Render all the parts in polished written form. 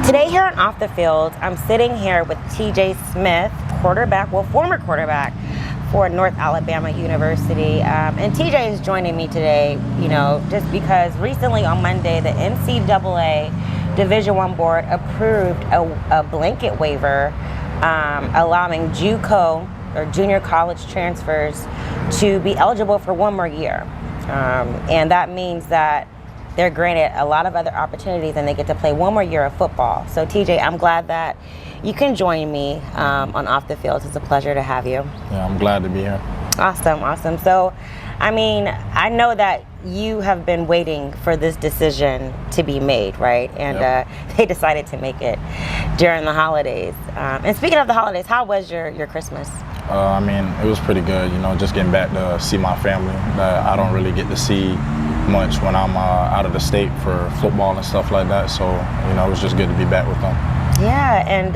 Today here on Off the Field, I'm sitting here with TJ Smith, quarterback, well, former quarterback for North Alabama University. And TJ is joining me today, you know, just because recently on Monday, the NCAA Division I board approved a blanket waiver allowing JUCO or junior college transfers to be eligible for one more year. And that means that they're granted a lot of other opportunities and they get to play one more year of football. So TJ, I'm glad that you can join me on Off the Field. It's a pleasure to have you. Yeah, I'm glad to be here. Awesome, awesome. So, I mean, I know that you have been waiting for this decision to be made, right? And Yep. They decided to make it during the holidays. And speaking of the holidays, how was your Christmas? I mean, it was pretty good, you know, just getting back to see my family that I don't really get to see much when I'm out of the state for football and stuff like that. So, you know, it was just good to be back with them. Yeah, and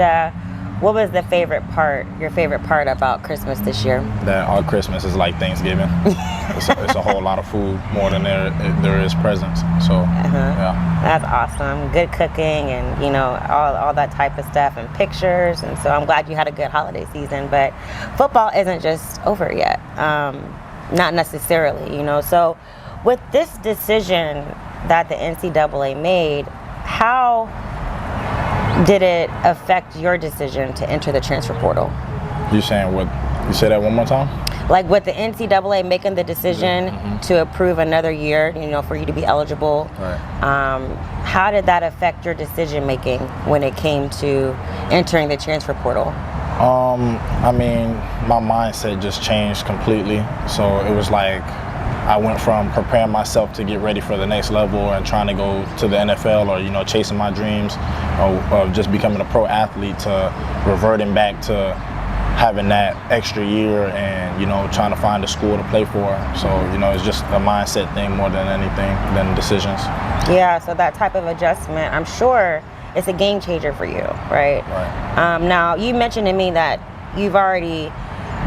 what was your favorite part about Christmas this year? That our Christmas is like Thanksgiving. It's a whole lot of food, more than there is presents. So, yeah. That's awesome. Good cooking and, you know, all that type of stuff and pictures. And so I'm glad you had a good holiday season. But football isn't just over yet. Not necessarily, you know. So with this decision that the NCAA made, how did it affect your decision to enter the transfer portal? You saying what? You say that one more time? Like with the NCAA making the decision to approve another year, you know, for you to be eligible, Right. How did that affect your decision making when it came to entering the transfer portal? I mean, my mindset just changed completely. So it was like I went from preparing myself to get ready for the next level and trying to go to the NFL or, you know, chasing my dreams of just becoming a pro athlete to reverting back to having that extra year and, you know, trying to find a school to play for. So, you know, it's just a mindset thing more than anything, than decisions. Yeah, so that type of adjustment, I'm sure it's a game changer for you, right? Right. Now, you mentioned to me that you've already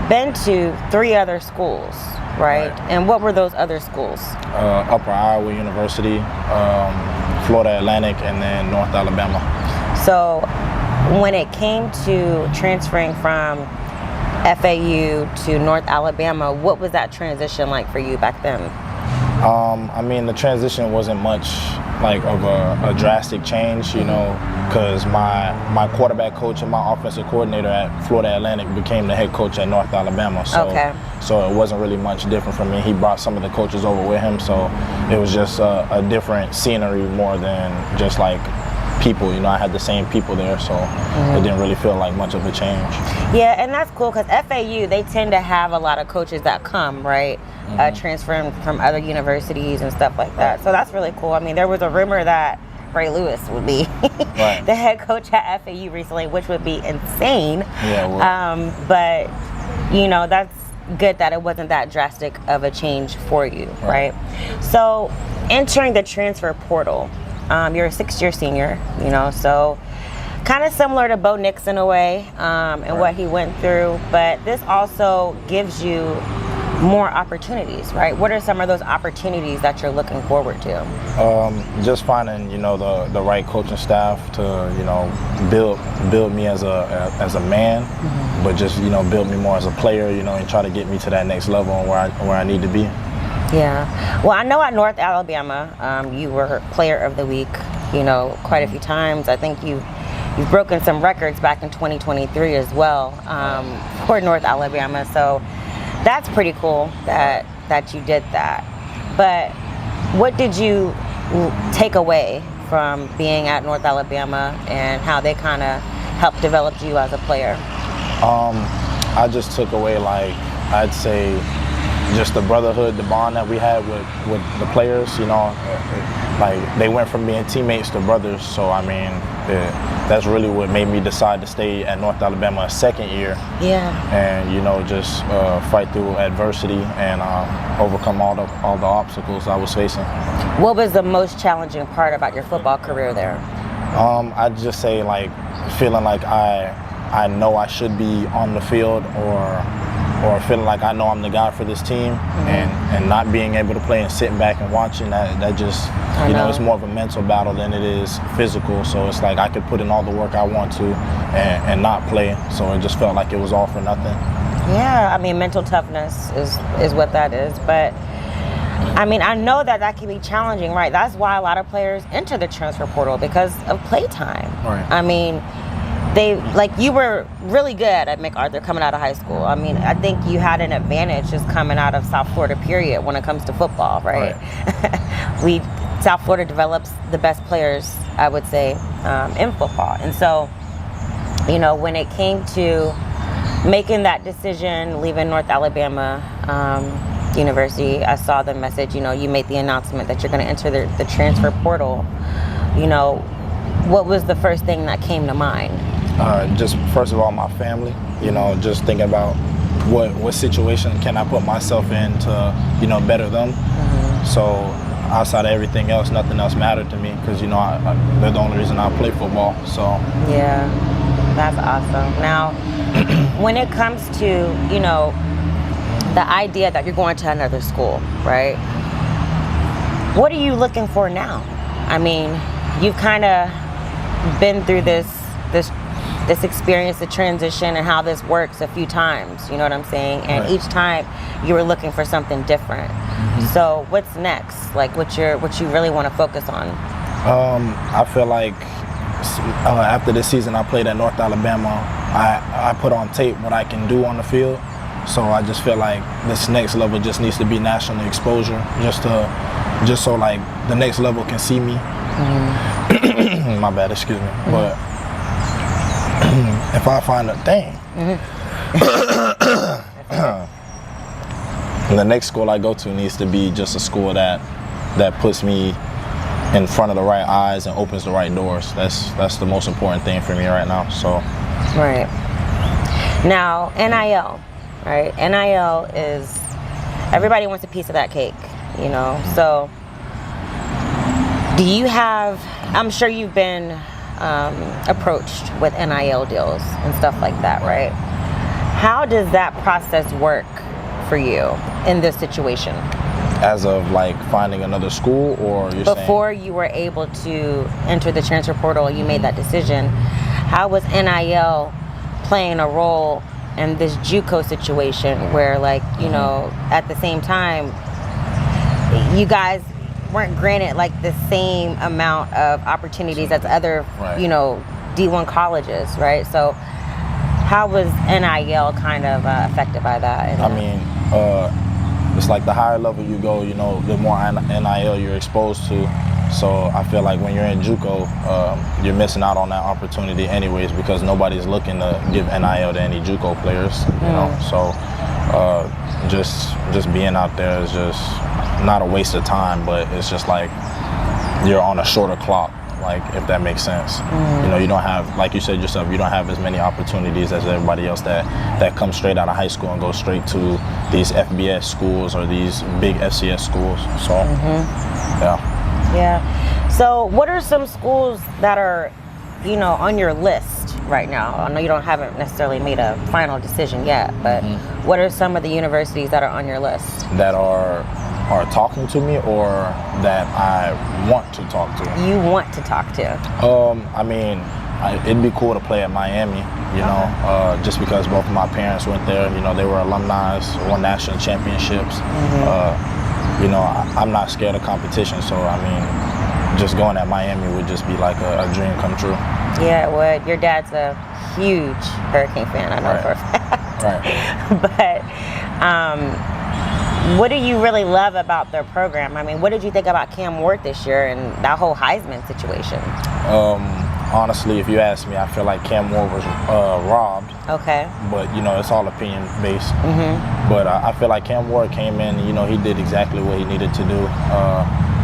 been to 3 other schools, right? And what were those other schools? Upper Iowa University, Florida Atlantic, and then North Alabama. So when it came to transferring from FAU to North Alabama, what was that transition like for you back then? I mean, the transition wasn't much like of a drastic change, you know, because my quarterback coach and my offensive coordinator at Florida Atlantic became the head coach at North Alabama. So, so it wasn't really much different from me. He brought some of the coaches over with him, so it was just a different scenery more than just like people. You know, I had the same people there, so it didn't really feel like much of a change. Yeah, and that's cool because FAU, they tend to have a lot of coaches that come, right? Transferring from other universities and stuff like that. So that's really cool. I mean, there was a rumor that Ray Lewis would be the head coach at FAU recently, which would be insane. Yeah, well, but, you know, that's good that it wasn't that drastic of a change for you, right? So entering the transfer portal, you're a 6-year senior, you know, so kind of similar to Bo Nix in a way and what he went through, but this also gives you more opportunities, right? What are some of those opportunities that you're looking forward to? Just finding, you know, the right coaching staff to, you know, build me as a man, but just, you know, build me more as a player, you know, and try to get me to that next level and where I need to be. Yeah. Well, I know at North Alabama, you were Player of the Week, you know, quite a few times. I think you've broken some records back in 2023 as well for North Alabama. So that's pretty cool that you did that. But what did you take away from being at North Alabama and how they kind of helped develop you as a player? I just took away, like, I'd say, just the brotherhood, the bond that we had with the players, you know, like they went from being teammates to brothers. So, I mean, that's really what made me decide to stay at North Alabama a second year. Yeah. And, you know, just fight through adversity and overcome all the obstacles I was facing. What was the most challenging part about your football career there? I'd just say, like, feeling like I know I should be on the field or or feeling like I know I'm the guy for this team, and not being able to play and sitting back and watching, that just, you know, it's more of a mental battle than it is physical. So it's like I could put in all the work I want to and not play. So it just felt like it was all for nothing. Yeah, I mean, mental toughness is what that is. But I mean, I know that can be challenging, right? That's why a lot of players enter the transfer portal, because of playtime. Right. I mean, you were really good at MacArthur coming out of high school. I mean, I think you had an advantage just coming out of South Florida, period, when it comes to football, right? South Florida develops the best players, I would say, in football. And so, you know, when it came to making that decision, leaving North Alabama University, I saw the message, you know, you made the announcement that you're going to enter the transfer portal. You know, what was the first thing that came to mind? Just first of all, my family, you know, just thinking about what situation can I put myself in to, you know, better them. So outside of everything else, nothing else mattered to me, because, you know, they're the only reason I play football. So yeah, that's awesome. Now, when it comes to, you know, the idea that you're going to another school, right? What are you looking for now? I mean, you've kind of been through this experience, the transition, and how this works a few times, you know what I'm saying? And each time you were looking for something different. So what's next? Like, what you really want to focus on? I feel like after this season I played at North Alabama, I put on tape what I can do on the field. So I just feel like this next level just needs to be national exposure, just so like the next level can see me. My bad, excuse me. But if I find a thing, the next school I go to needs to be just a school that puts me in front of the right eyes and opens the right doors. That's the most important thing for me right now. So right now, NIL. Right, NIL is, everybody wants a piece of that cake, you know. So, do you have? I'm sure you've been approached with NIL deals and stuff like that, right? How does that process work for you in this situation? As of like finding another school, or you're before you were able to enter the transfer portal, you made that decision. How was NIL playing a role in this JUCO situation, where, like, you know, at the same time, you guys weren't granted like the same amount of opportunities as other, you know, D1 colleges, right? So how was NIL kind of affected by that? I mean, it's like the higher level you go, you know, the more NIL you're exposed to. So I feel like when you're in JUCO, you're missing out on that opportunity anyways, because nobody's looking to give NIL to any JUCO players, you know. So just being out there is just not a waste of time, but it's just like you're on a shorter clock, like, if that makes sense. You know, you don't have, like you said yourself, you don't have as many opportunities as everybody else that comes straight out of high school and go straight to these FBS schools or these big FCS schools. So yeah. So what are some schools that are, you know, on your list right now? I know you haven't necessarily made a final decision yet, but what are some of the universities that are on your list? That are talking to me, or that I want to talk to? You want to talk to? I mean, it'd be cool to play at Miami, you know, just because both of my parents went there. You know, they were alumni, won national championships. You know, I'm not scared of competition, so I mean, just going at Miami would just be like a dream come true. Yeah, it would. Your dad's a huge Hurricane fan, I know for a fact. But what do you really love about their program? I mean, what did you think about Cam Ward this year and that whole Heisman situation? Honestly, if you ask me, I feel like Cam Ward was robbed. Okay. But, you know, it's all opinion based. But I feel like Cam Ward came in, you know, he did exactly what he needed to do.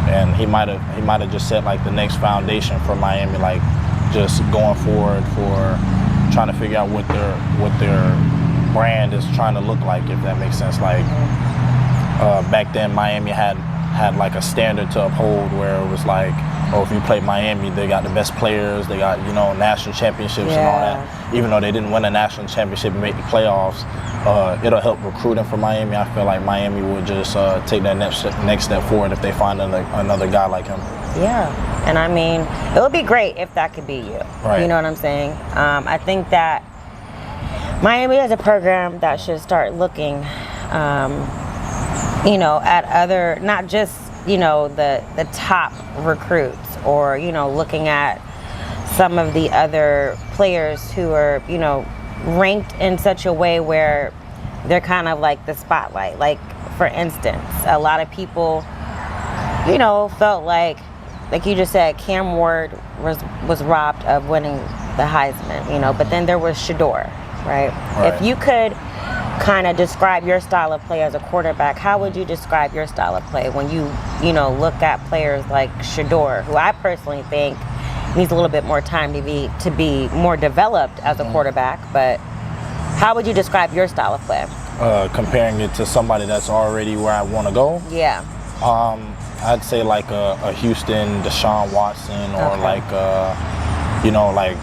And he might have just set like the next foundation for Miami, like just going forward for trying to figure out what their brand is trying to look like, if that makes sense. Like back then, Miami had had like a standard to uphold where it was like, oh, if you play Miami, they got the best players, they got, you know, national championships and all that. Even though they didn't win a national championship and make the playoffs, it'll help recruiting for Miami. I feel like Miami would just take that next step forward if they find another guy like him. Yeah, and I mean, it would be great if that could be you. Right. You know what I'm saying? I think that Miami is a program that should start looking, you know, at other, not just, you know, the top recruits, or, you know, looking at some of the other players who are, you know, ranked in such a way where they're kind of like the spotlight. Like, for instance, a lot of people, you know, felt like you just said, Cam Ward was robbed of winning the Heisman, you know, but then there was Shador, right? If you could kind of describe your style of play as a quarterback, how would you describe your style of play when you know, look at players like Shador, who I personally think needs a little bit more time to be more developed as a quarterback, but how would you describe your style of play? Comparing it to somebody that's already where I want to go? Yeah. I'd say like a Houston Deshaun Watson, or like, you know, like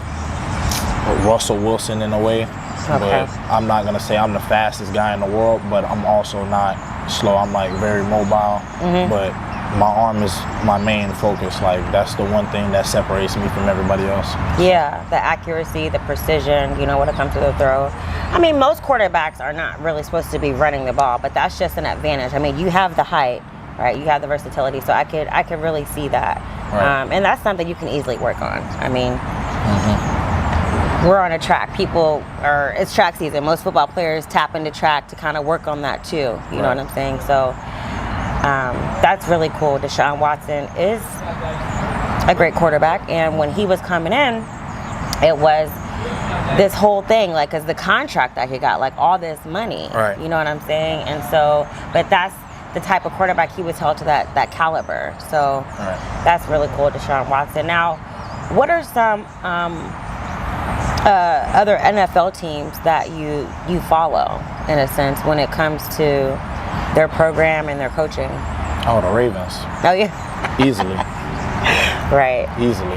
Russell Wilson in a way. But I'm not going to say I'm the fastest guy in the world, but I'm also not slow. I'm like very mobile, but my arm is my main focus. Like, that's the one thing that separates me from everybody else. Yeah, the accuracy, the precision, you know, when it comes to the throw. I mean, most quarterbacks are not really supposed to be running the ball, but that's just an advantage. I mean, you have the height, right? You have the versatility, so I could really see that. Right. And that's something you can easily work on. I mean, we're on a track. It's track season. Most football players tap into track to kind of work on that too. You know what I'm saying? So that's really cool. Deshaun Watson is a great quarterback, and when he was coming in, it was this whole thing, like, as the contract that he got, like all this money. Right. You know what I'm saying? And so, but that's the type of quarterback he was held to, that caliber. So that's really cool, Deshaun Watson. Now, what are some other NFL teams that you follow, in a sense, when it comes to their program and their coaching? Oh, the Ravens. Oh, yeah. Easily. Right. Easily.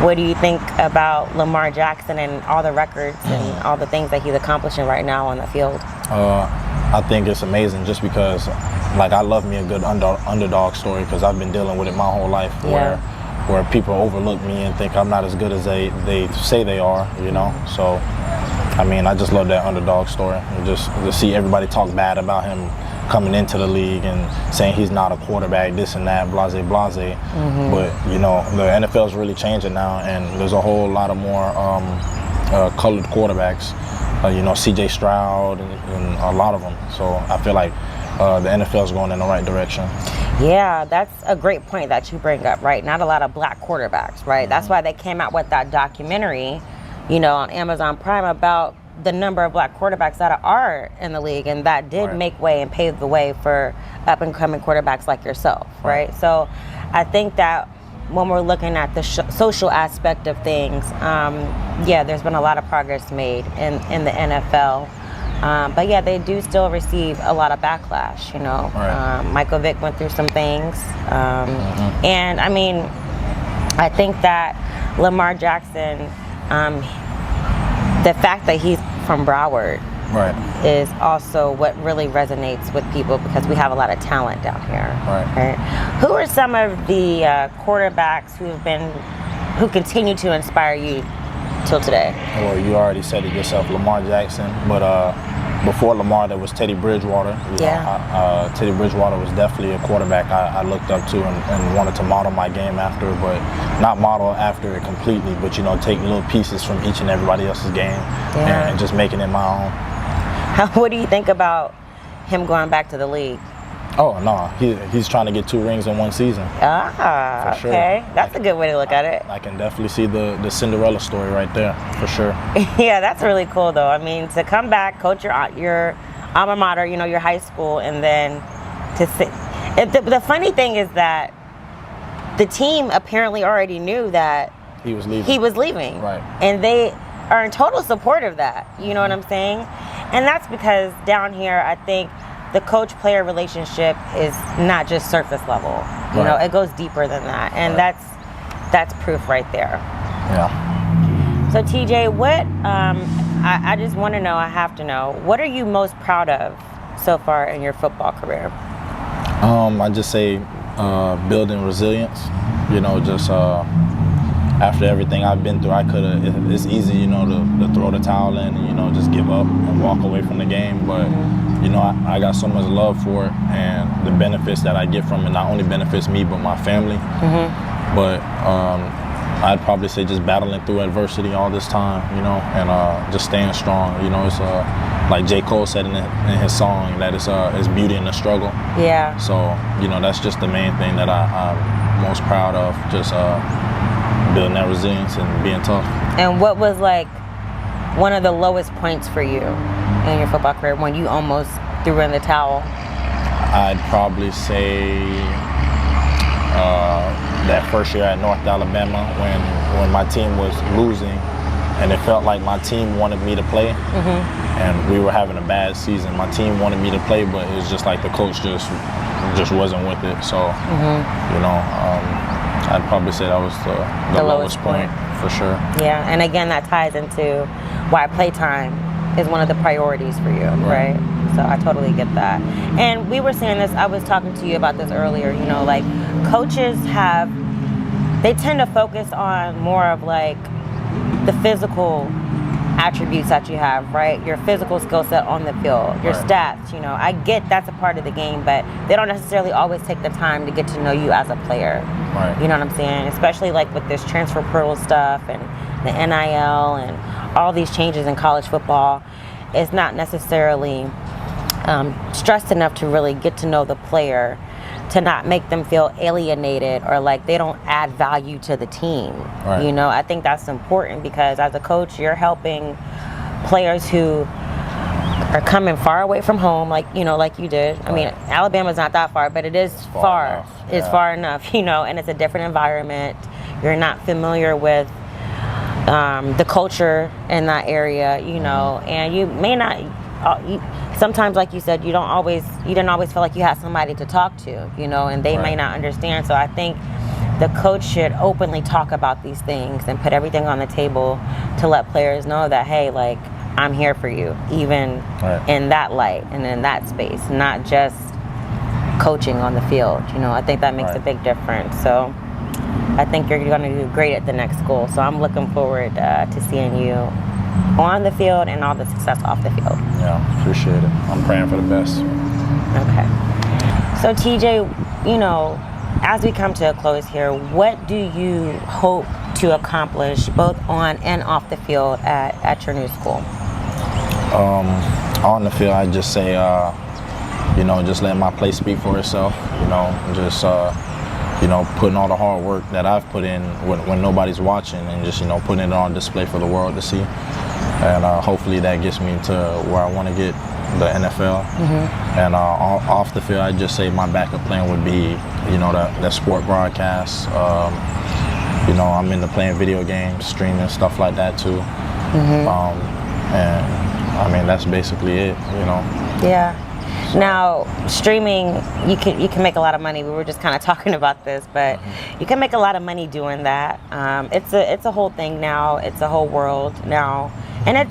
What do you think about Lamar Jackson and all the records and all the things that he's accomplishing right now on the field? I think it's amazing, just because, like, I love me a good underdog story, because I've been dealing with it my whole life, where people overlook me and think I'm not as good as they say they are, you know? So, I mean, I just love that underdog story. And just to see everybody talk bad about him coming into the league and saying he's not a quarterback, this and that, blase, blase. But, you know, the NFL is really changing now, and there's a whole lot of more colored quarterbacks. You know, C.J. Stroud and a lot of them. So I feel like the NFL is going in the right direction. Yeah, that's a great point that you bring up, right? Not a lot of black quarterbacks, right? That's why they came out with that documentary, you know, on Amazon Prime about the number of black quarterbacks that are in the league, and that did make way and pave the way for up-and-coming quarterbacks like yourself, right? So I think that when we're looking at the social aspect of things, yeah, there's been a lot of progress made in the NFL. But yeah, they do still receive a lot of backlash, you know. Michael Vick went through some things. And I mean, I think that Lamar Jackson, the fact that he's from Broward is also what really resonates with people, because we have a lot of talent down here. Right? Who are some of the quarterbacks who continue to inspire you till today? Well, you already said it yourself, Lamar Jackson. But before Lamar, there was Teddy Bridgewater. Teddy Bridgewater was definitely a quarterback I looked up to and wanted to model my game after, but not model after it completely, but, you know, take little pieces from each and everybody else's game and just making it my own. What do you think about him going back to the league? Oh, no, he's trying to get 2 rings in one season. For sure. Okay, that's a good way to look at it. I can definitely see the Cinderella story right there, for sure. Yeah, that's really cool, though. I mean, to come back, coach your alma mater, you know, your high school, and then to sit. The funny thing is that the team apparently already knew that he was leaving. Right. And they are in total support of that. You know what I'm saying? And that's because down here, I think the coach-player relationship is not just surface level. You know, it goes deeper than that, and that's proof right there. Yeah. So TJ, what I just want to know, I have to know, what are you most proud of so far in your football career? I just say building resilience. You know, just after everything I've been through, it's easy, you know, to throw the towel in and, you know, just give up and walk away from the game. But, you know, I got so much love for it, and the benefits that I get from it not only benefits me, but my family. But I'd probably say just battling through adversity all this time, you know, and just staying strong. You know, it's like J. Cole said in his song, that it's beauty in the struggle. Yeah. So, you know, that's just the main thing that I'm most proud of, just building that resilience and being tough. And what was like one of the lowest points for you in your football career when you almost threw in the towel? I'd probably say that first year at North Alabama when my team was losing, and it felt like my team wanted me to play, and we were having a bad season. My team wanted me to play, but it was just like the coach just wasn't with it. So, you know, I'd probably say that was the lowest point for sure. Yeah, and again, that ties into why playtime is one of the priorities for you, right? So I totally get that. And we were saying this, I was talking to you about this earlier, you know, like coaches they tend to focus on more of like the physical attributes that you have, right? Your physical skill set on the field, your stats, you know. I get that's a part of the game, but they don't necessarily always take the time to get to know you as a player. You know what I'm saying? Especially like with this transfer portal stuff and the NIL and all these changes in college football. It's not necessarily stressed enough to really get to know the player, to not make them feel alienated or like they don't add value to the team. You know, I think that's important because as a coach, you're helping players who are coming far away from home, like, you know, like you did. I mean, Alabama's not that far, but it is far. It's far enough, you know, and it's a different environment. You're not familiar with the culture in that area, you know, and you may not, sometimes, like you said, you didn't always feel like you had somebody to talk to, you know, and they may not understand. So I think the coach should openly talk about these things and put everything on the table to let players know that, hey, like, I'm here for you, even in that light and in that space, not just coaching on the field. You know, I think that makes a big difference. So I think you're going to do great at the next school. So I'm looking forward to seeing you on the field and all the success off the field. Yeah, appreciate it. I'm praying for the best. Okay. So TJ, you know, as we come to a close here, what do you hope to accomplish both on and off the field at your new school? On the field, I just say, you know, just let my play speak for itself. You know, just you know, putting all the hard work that I've put in when nobody's watching, and just, you know, putting it on display for the world to see. And hopefully that gets me to where I want to get, the NFL. And off the field, I'd just say my backup plan would be, you know, that sport broadcast. You know, I'm into playing video games, streaming, stuff like that too. And I mean, that's basically it, you know. Yeah. Now, streaming, you can make a lot of money. We were just kind of talking about this, but you can make a lot of money doing that. It's a whole thing now. It's a whole world now, and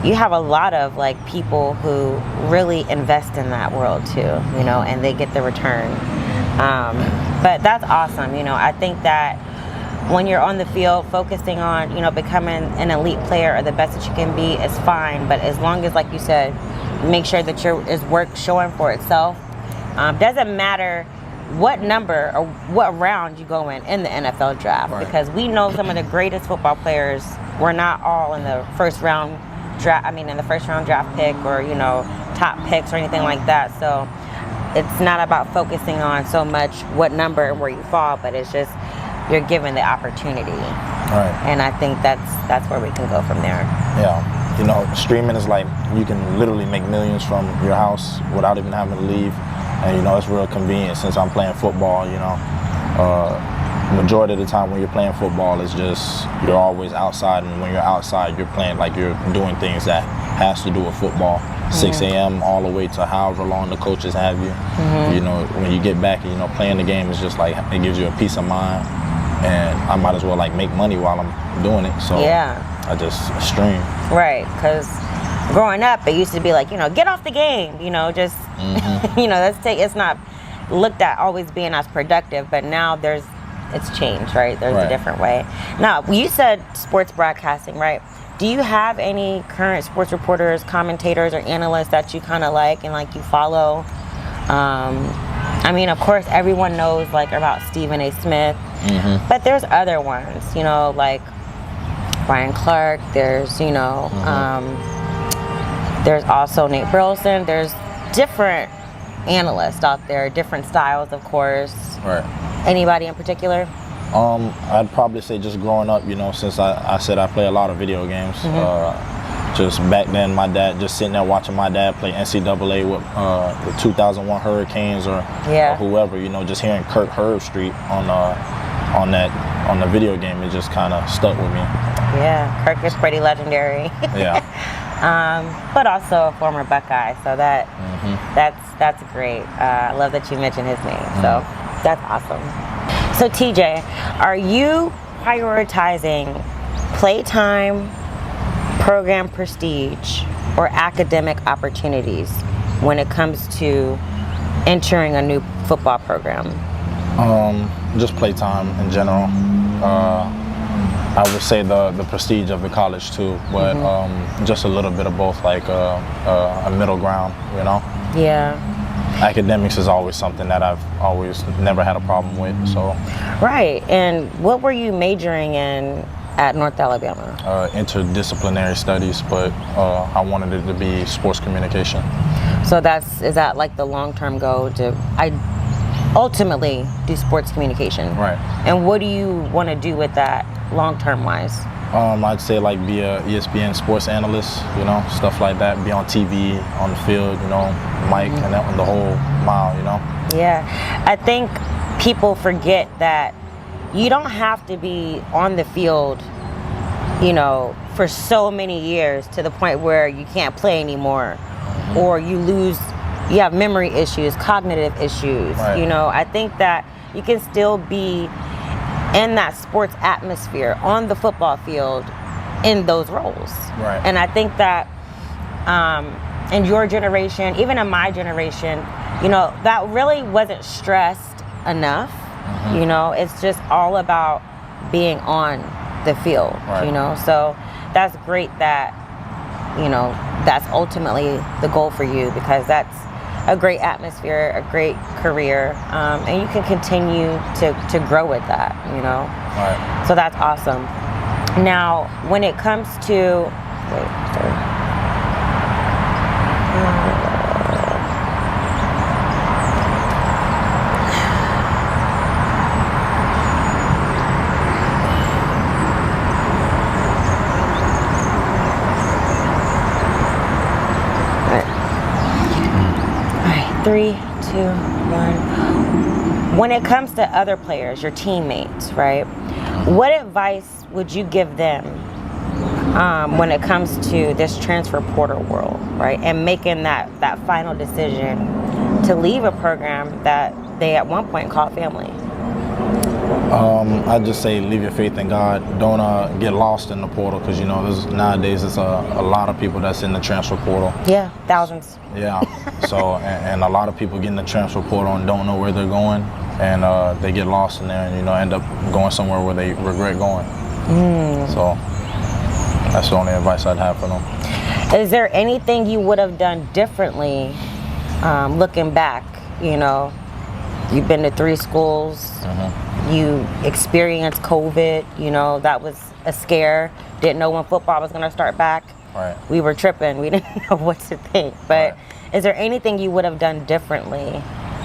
you have a lot of like people who really invest in that world too, you know, and they get the return. But that's awesome. You know, I think that when you're on the field, focusing on, you know, becoming an elite player or the best that you can be is fine. But as long as, like you said, make sure that your work showing for itself. Doesn't matter what number or what round you go in the NFL draft, because we know some of the greatest football players were not all in the first round draft. I mean, in the first round draft pick or, you know, top picks or anything like that. So it's not about focusing on so much what number and where you fall, but it's just you're given the opportunity. And I think that's where we can go from there. Yeah. You know, streaming is like, you can literally make millions from your house without even having to leave. And, you know, it's real convenient since I'm playing football, you know. Majority of the time when you're playing football, it's just, you're always outside. And when you're outside, you're playing, like, you're doing things that has to do with football. 6 a.m. all the way to however long the coaches have you. You know, when you get back, you know, playing the game is just like, it gives you a peace of mind, and I might as well like make money while I'm doing it. So I just stream. Right, because growing up, it used to be like, you know, get off the game, you know, just, you know, it's not looked at always being as productive, but now it's changed, right? There's a different way. Now, you said sports broadcasting, right? Do you have any current sports reporters, commentators, or analysts that you kind of like and like you follow? I mean, of course, everyone knows like about Stephen A. Smith, but there's other ones, you know, like Brian Clark. There's, you know, there's also Nate Burleson. There's different analysts out there, different styles, of course. Right. Anybody in particular? I'd probably say just growing up, you know, since I said I play a lot of video games. Just back then, my dad, just sitting there watching my dad play NCAA with the 2001 Hurricanes or whoever, you know, just hearing Kirk Herbstreit on the video game, it just kind of stuck with me. Yeah, Kirk is pretty legendary. But also a former Buckeye, so that's great. I love that you mentioned his name, so that's awesome. So TJ, are you prioritizing playtime, program prestige, or academic opportunities when it comes to entering a new football program? Just playtime in general. I would say the prestige of the college too, but just a little bit of both, like a middle ground, you know? Yeah. Academics is always something that I've always never had a problem with, so. Right, and what were you majoring in at North Alabama? Interdisciplinary studies, but I wanted it to be sports communication. So is that like the long-term goal to ultimately do sports communication? Right. And what do you want to do with that long-term wise? I'd say like be a ESPN sports analyst, you know, stuff like that. Be on TV, on the field, you know, mic and the whole mile, you know. Yeah, I think people forget that you don't have to be on the field, you know, for so many years to the point where you can't play anymore, or you have memory issues, cognitive issues. You know, I think that you can still be in that sports atmosphere on the football field in those roles. Right. And I think that in your generation, even in my generation, you know, that really wasn't stressed enough. You know, it's just all about being on the field, you know. So that's great that, you know, that's ultimately the goal for you, because that's a great atmosphere, a great career, and you can continue to grow with that, you know. Right. So that's awesome. Now, when it comes to, Three, two, one. When it comes to other players, your teammates, right? What advice would you give them when it comes to this transfer portal world, right? And making that final decision to leave a program that they at one point called family? I'd just say leave your faith in God. Don't get lost in the portal, because, you know, nowadays there's a lot of people that's in the transfer portal. Yeah, thousands. Yeah. So, and a lot of people get in the transfer portal and don't know where they're going, and they get lost in there and, you know, end up going somewhere where they regret going. So that's the only advice I'd have for them. Is there anything you would have done differently looking back? You know, you've been to 3 schools. You experienced COVID, you know, that was a scare. Didn't know when football was going to start back. Right. We were tripping. We didn't know what to think. But is there anything you would have done differently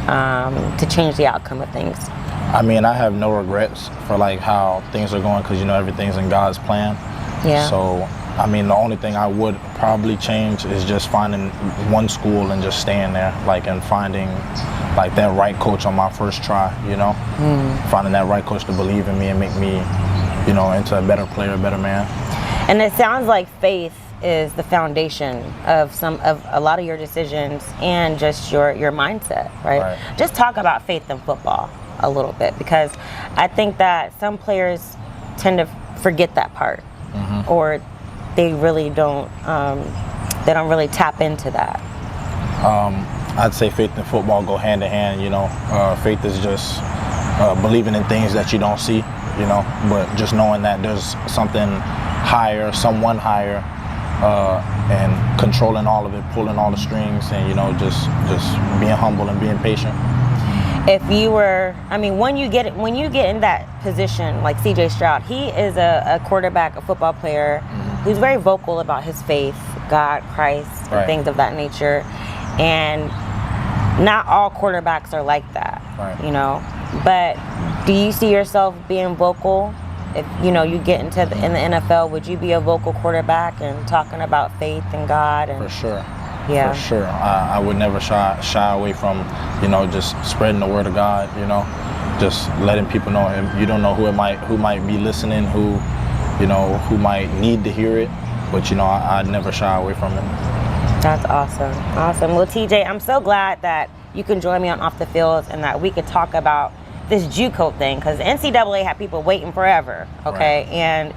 to change the outcome of things? I mean, I have no regrets for like how things are going, because, you know, everything's in God's plan. Yeah. So, I mean, the only thing I would probably change is just finding one school and just staying there, like, and finding like that right coach on my first try, you know, finding that right coach to believe in me and make me, you know, into a better player, a better man. And it sounds like faith is the foundation of a lot of your decisions and just your mindset, right? Just talk about faith in football a little bit, because I think that some players tend to forget that part, or they really don't. They don't really tap into that. I'd say faith and football go hand in hand. You know, faith is just believing in things that you don't see. You know, but just knowing that there's something higher, someone higher, and controlling all of it, pulling all the strings, and, you know, just being humble and being patient. If you were, I mean, when you get in that position, like C.J. Stroud, he is a quarterback, a football player who's very vocal about his faith, God, Christ, and things of that nature. And not all quarterbacks are like that, you know. But do you see yourself being vocal? If, you know, you get into in the NFL, would you be a vocal quarterback and talking about faith and God? And, for sure. Yeah. For sure. I would never shy away from, you know, just spreading the word of God, you know, just letting people know. And you don't know who might be listening, who might need to hear it. But, you know, I'd never shy away from it. That's awesome. Awesome. Well, TJ, I'm so glad that you can join me on Off the Field and that we could talk about this JUCO thing, because the NCAA had people waiting forever, okay? And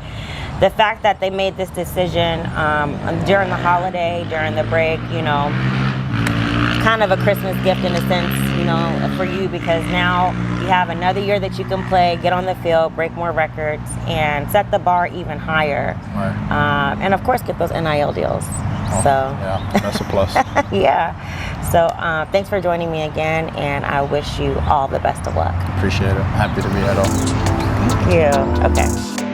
the fact that they made this decision during the holiday, during the break, you know, kind of a Christmas gift in a sense, you know, for you, because now you have another year that you can play, get on the field, break more records, and set the bar even higher. And of course, get those NIL deals. So yeah, that's a plus. Yeah. So thanks for joining me again, and I wish you all the best of luck. Appreciate it. Happy to be here, though. Thank you. Okay.